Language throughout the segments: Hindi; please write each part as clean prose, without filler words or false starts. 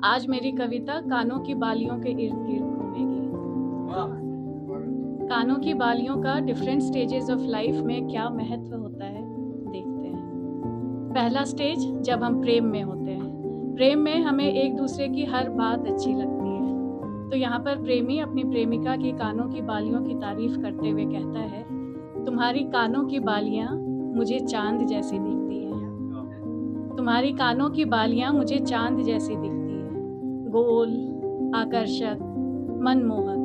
आज मेरी कविता कानों की बालियों के इर्द गिर्द घूमेगी। कानों की बालियों का डिफरेंट स्टेजेस ऑफ लाइफ में क्या महत्व होता है, देखते हैं। पहला स्टेज, जब हम प्रेम में होते हैं। प्रेम में हमें एक दूसरे की हर बात अच्छी लगती है। तो यहाँ पर प्रेमी अपनी प्रेमिका की कानों की बालियों की तारीफ करते हुए कहता है, तुम्हारी कानों की बालियां मुझे चांद जैसी दिखती है। तुम्हारी कानों की बालियां मुझे चांद जैसी दिखती है, गोल, आकर्षक, मनमोहक।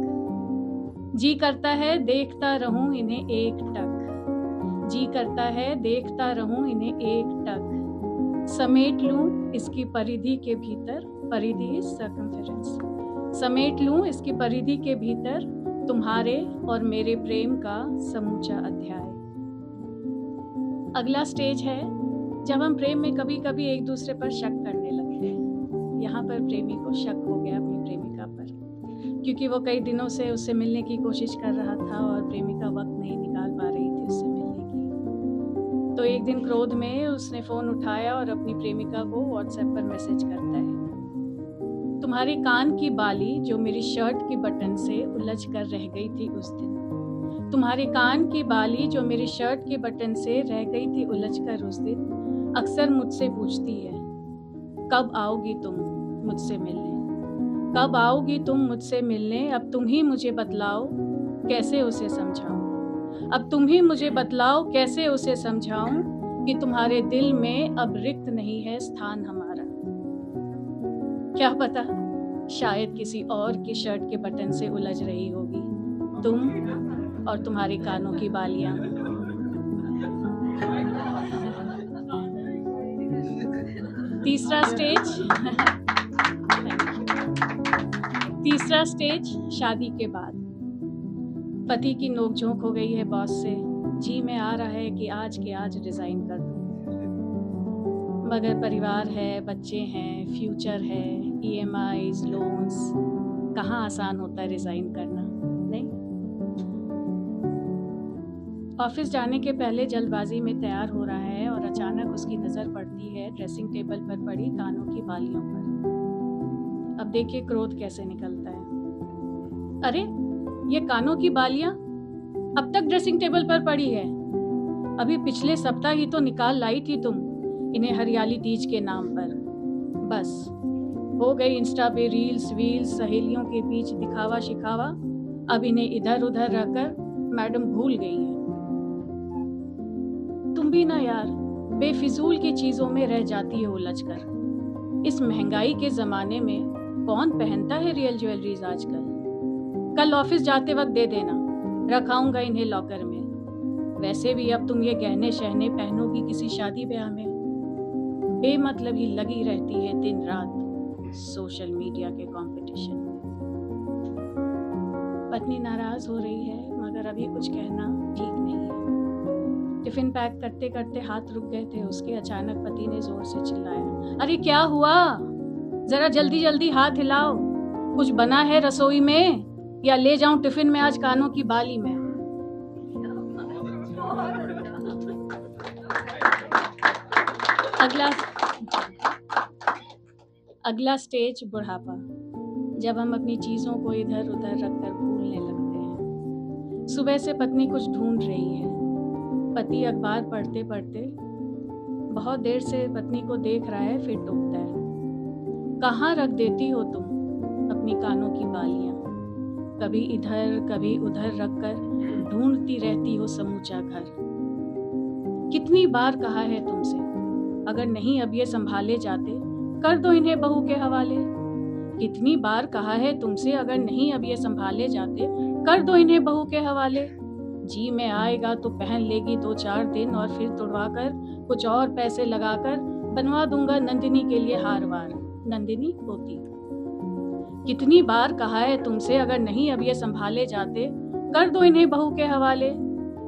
जी करता है देखता रहूं इन्हें एक टक। जी करता है देखता रहूं इन्हें एक टक। समेट लूं इसकी परिधि के भीतर, परिधि इज सर्कमफेरेंस। समेट लूं इसकी परिधि के भीतर तुम्हारे और मेरे प्रेम का समूचा अध्याय। अगला स्टेज है जब हम प्रेम में कभी कभी एक दूसरे पर शक करने लगते हैं। यहाँ पर प्रेमी को शक हो गया अपनी प्रेमिका पर, क्योंकि वो कई दिनों से उससे मिलने की कोशिश कर रहा था और प्रेमिका वक्त नहीं निकाल पा रही थी उससे मिलने की। तो एक दिन क्रोध में उसने फोन उठाया और अपनी प्रेमिका को व्हाट्सएप पर मैसेज करता है, तुम्हारी कान की बाली जो मेरी शर्ट की बटन से उलझ कर रह गई थी उस दिन। तुम्हारी कान की बाली जो मेरी शर्ट के बटन से रह गई थी उलझ कर उस दिन, अक्सर मुझसे पूछती है, कब आओगी तुम मुझसे मिलने? कब आओगी तुम मुझसे मिलने? अब तुम ही मुझे बतलाओ कैसे उसे समझाऊं। अब तुम ही मुझे बतलाओ कैसे उसे समझाऊं कि तुम्हारे दिल में अब रिक्त नहीं है स्थान हमारा। क्या पता, शायद किसी और की शर्ट के बटन से उलझ रही होगी तुम और तुम्हारी कानों की बालियां। तीसरा स्टेज शादी के बाद। पति की नोकझोंक हो गई है बॉस से, जी में आ रहा है कि आज के आज रिजाइन कर दूं, मगर परिवार है, बच्चे हैं, फ्यूचर है, EMIs, लोन्स, कहाँ आसान होता है रिजाइन करना, नहीं। ऑफिस जाने के पहले जल्दबाजी में तैयार हो रहा है और अचानक उसकी नजर पड़ती है ड्रेसिंग टेबल पर पड़ी कानों की बालियों पर। अब देखिए क्रोध कैसे निकलता है। अरे, ये कानों की बालियां अब तक ड्रेसिंग टेबल पर पड़ी है? अभी पिछले सप्ताह ही तो निकाल लाई थी तुम इन्हें हरियाली तीज के नाम पर। बस हो गई इंस्टा पे रील्स वील्स, सहेलियों के बीच दिखावा शिखावा। अब इन्हें इधर उधर रखकर मैडम भूल गई हैं। तुम भी ना यार, बेफिजूल की चीजों में रह जाती है उलझकर। इस महंगाई के जमाने में कौन पहनता है रियल ज्वेलरीज आजकल? कल ऑफिस जाते वक्त दे देना, रखाऊंगा इन्हें लॉकर में। वैसे भी अब तुम ये गहने शहने पहनोगी किसी शादी ब्याह में। बेमतलब ही लगी रहती है दिन रात सोशल मीडिया के कंपटीशन में। पत्नी नाराज हो रही है, मगर अभी कुछ कहना ठीक नहीं है। टिफिन पैक करते करते हाथ रुक गए थे उसके। अचानक पति ने जोर से चिल्लाया, अरे क्या हुआ? जरा जल्दी जल्दी हाथ हिलाओ। कुछ बना है रसोई में या ले जाऊं टिफिन में आज कानों की बाली में? अगला स्टेज बुढ़ापा, जब हम अपनी चीजों को इधर उधर रखकर भूलने लगते हैं। सुबह से पत्नी कुछ ढूंढ रही है। पति अखबार पढ़ते पढ़ते बहुत देर से पत्नी को देख रहा है, फिर टोकता है, कहाँ रख देती हो तुम अपनी कानों की बालियां? कभी इधर कभी उधर रखकर ढूंढती रहती हो समूचा घर। कितनी बार कहा है तुमसे, अगर नहीं अब ये संभाले जाते कर दो इन्हें बहू के हवाले। कितनी बार कहा है तुमसे, अगर नहीं अब ये संभाले जाते कर दो इन्हें बहू के हवाले। जी में आएगा तो पहन लेगी 2-4 दिन और फिर तुड़वा कर कुछ और पैसे लगाकर बनवा दूंगा नंदिनी के लिए हार वार। नंदिनी पोती। कितनी बार कहा है तुमसे, अगर नहीं अब ये संभाले जाते कर दो इन्हें बहू के हवाले।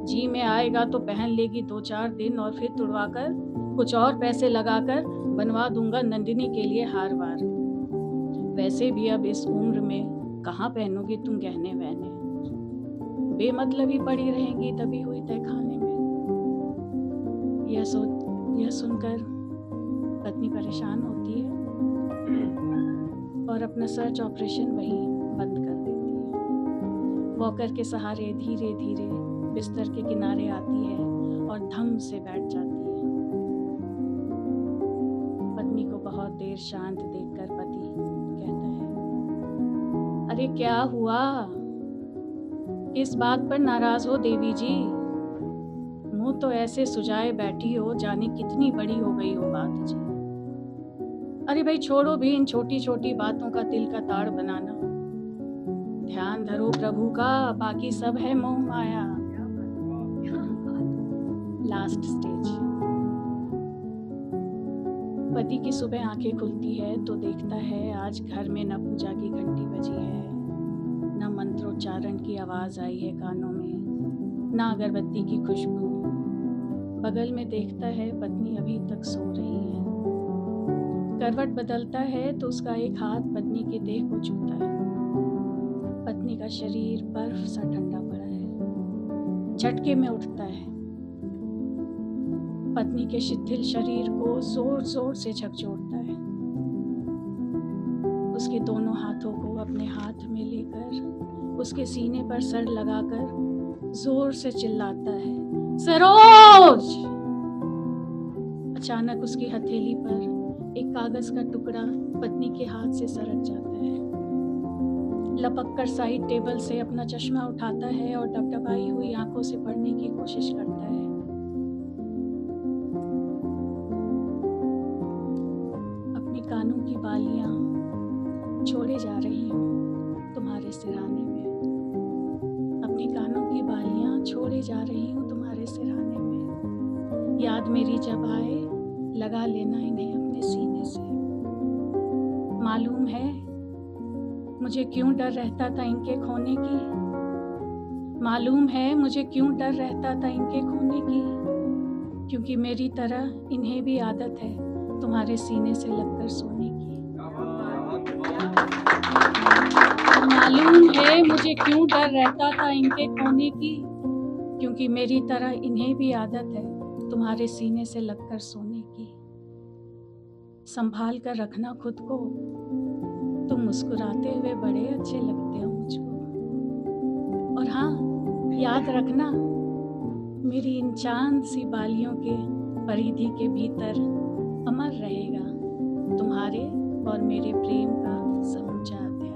जी में आएगा तो पहन लेगी 2-4 दिन और फिर तुड़वा कर कुछ और पैसे लगाकर बनवा दूंगा नंदिनी के लिए हार वार। वैसे भी अब इस उम्र में कहाँ पहनोगी तुम गहने वहने? बेमतलब ही पड़ी रहेंगी दबी हुई तय खाने में। यह सुनकर पत्नी परेशान होती है। और अपना सर्च ऑपरेशन वहीं बंद कर देती है। वॉकर के सहारे धीरे धीरे बिस्तर के किनारे आती है और धम से बैठ जाती है। पत्नी को बहुत देर शांत देखकर पति कहता है, अरे क्या हुआ? किस बात पर नाराज हो देवी जी? मुंह तो ऐसे सुजाए बैठी हो जाने कितनी बड़ी हो गई हो बात जी। अरे भाई छोड़ो भी इन छोटी छोटी बातों का तिल का ताड़ बनाना। ध्यान धरो प्रभु का, बाकी सब है मोह माया। Last stage. पति की सुबह आंखें खुलती है तो देखता है आज घर में न पूजा की घंटी बजी है, न मंत्रोच्चारण की आवाज आई है कानों में, न अगरबत्ती की खुशबू। बगल में देखता है पत्नी अभी तक सो रही है। करवट बदलता है तो उसका एक हाथ पत्नी के देह को छूता है। पत्नी का शरीर बर्फ सा ठंडा पड़ा है। झटके में उठता है। पत्नी के शिथिल शरीर को जोर जोर से झकझोरता है। उसके दोनों हाथों को अपने हाथ में लेकर उसके सीने पर सर लगाकर जोर से चिल्लाता है, सरोज! अचानक उसकी हथेली पर एक कागज का टुकड़ा पत्नी के हाथ से सरक जाता है। लपक कर साइड टेबल से अपना चश्मा उठाता है और डबडबाई हुई आंखों से पढ़ने की कोशिश करता है। अपनी कानों की बालियां छोड़े जा रही हूँ तुम्हारे सिरहाने में। अपनी कानों की बालियां छोड़े जा रही हूँ तुम्हारे सिरहाने में। याद मेरी जब आए लगा लेना इन्हें अपने सीने से। मालूम है मुझे क्यों डर रहता था इनके खोने की। मालूम है मुझे क्यों डर रहता था इनके खोने की, क्योंकि मेरी तरह इन्हें भी आदत है तुम्हारे सीने से लगकर सोने की। मालूम है मुझे क्यों डर रहता था इनके खोने की, क्योंकि मेरी तरह इन्हें भी आदत है तुम्हारे सीने से लगकर सोने की। संभाल कर रखना खुद को, तुम मुस्कुराते हुए बड़े अच्छे लगते हो मुझको। और हाँ, याद रखना मेरी इन चांद सी बालियों के परिधि के भीतर अमर रहेगा तुम्हारे और मेरे प्रेम का समूचा अध्याय।